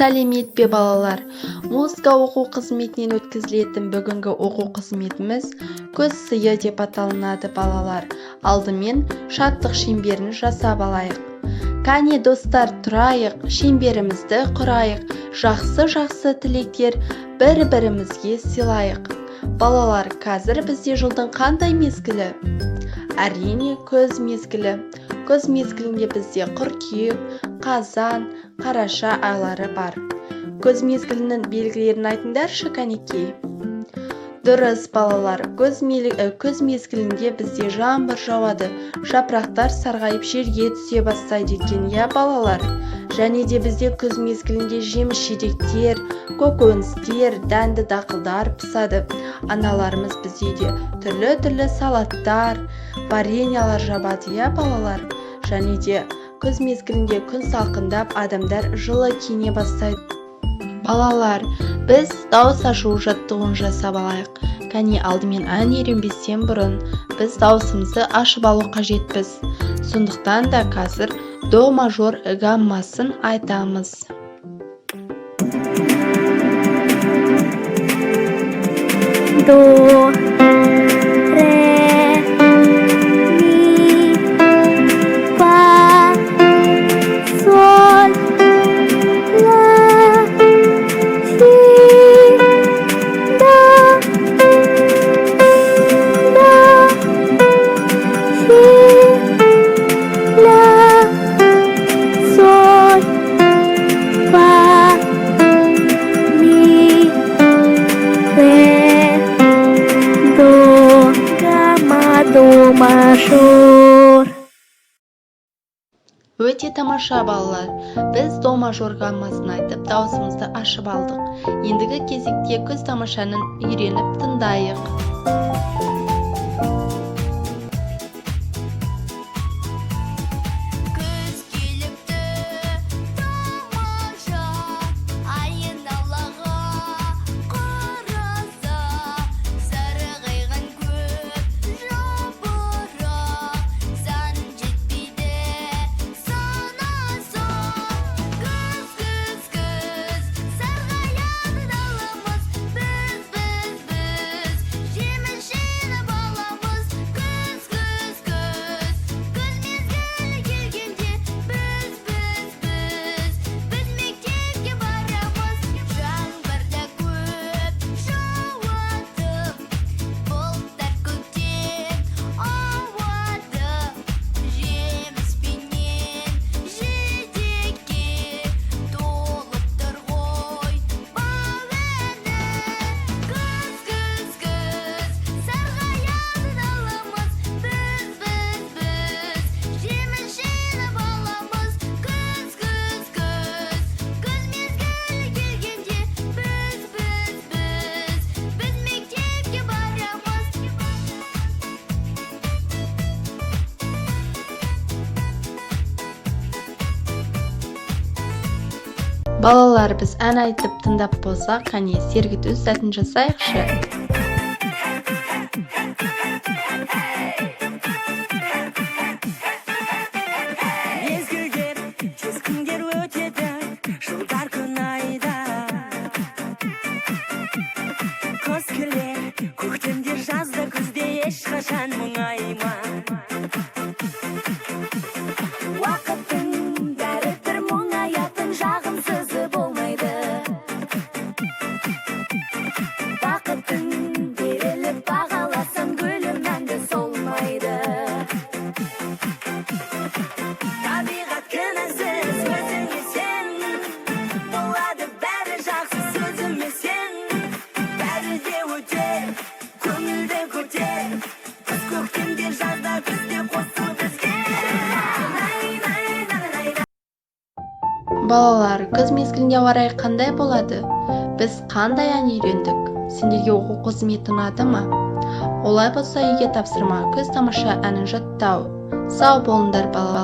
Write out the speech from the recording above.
Сәлемет пе балалар? Музыка оқу қызметінен өткізілетін бүгінгі оқу қызметіміз көз сыйы деп аталынады балалар. Алдымен шаттық шеңберін жасап алайық. Кәне достар, тұрайық, шеңберімізді құрайық, жақсы тілектер бір-бірімізге сыйлайық. Балалар, қазір бізде жылдың қандай мезгілі? Әрине, күз мезгілі. Күз мезгілінде бізде қыркүйек, қазан, қараша айлары бар. Күз мезгілінің белгілерін айтыңдаршы кәнекей. Дұрыс балалар, күз мезгілінде бізде жаңбыр жауады, жапырақтар сарғайып жерге түсе бастайды екен, иә балалар? Және де бізде күз мезгілінде жеміс-жидектер, көкөністер, дәнді дақылдар пісады. Аналарымыз бізде де түрлі салаттар, вареньялар жабады, иә балалар? Және де күз мезгілінде күн салқындап, адамдар жылы киіне бастайды. Балалар, біз дауыс ашу жаттығуын жасап алайық. Кәне алдымен ән үйренбестен бұрын біз дауысымызды ашып алу қажетпіз. Сондықтан да қазір до мажор гаммасын айтамыз. До, ре, ми, фа, соль, ла, си, до, си, ла, соль, фа, ми, ре, до, гамма, до мажор. Өте тамаша балалар. Біз до мажор гаммасын айтып, дауысымызды ашып алдық. Ендігі кезекте күз тамашаның үйреніп тыңдайық. Күз келіпті, тамаша, айналаға қараса, сарғайған көп жапырақ, сан жетпейді санаса. Күз, сарғаяды даламыз, біз, жеміс жинап аламыз. Күз мезгілі келгенде, біз мектепке барамыз. Жаңбырда көп жауады, бұлттар көктен ауады, жеміспенен жидекке толып тұр ғой бауэні. Күз, сарғаяды даламыз, біз жеміс жинап аламыз. Күз мезгілі келгенде, біз мектепке барамыз. Балалар, біз ән айтып тыңдап болсақ, кәне сергіту сәтін жасайықшы. Мезгілдер, тез күндер өтеді, жылдар күн айда. Күз келер, көктемдер жазда, күзде ешқашан мұңайма. Уақыттың бәрібір мұңаятын жағымсызы болмайды. Бақыттың беріліп бағаласан, гүлім мәңгі солмайды. Табиғат кінәсіз, өзіңе сен, болады бәрі жақсы, сөзіме сен. Бәрі де өтер, көңілді көтер, күз көктемде жазда, күзде қосыл бізге. Балалар, күз мезгіліне орай қандай болады? Біз қандай ән үйрендік? Сендерге оқу қызметі ұнады ма? Олай болса үйге тапсырма күз тамаша әнін жаттау. Сау болыңдар балалар.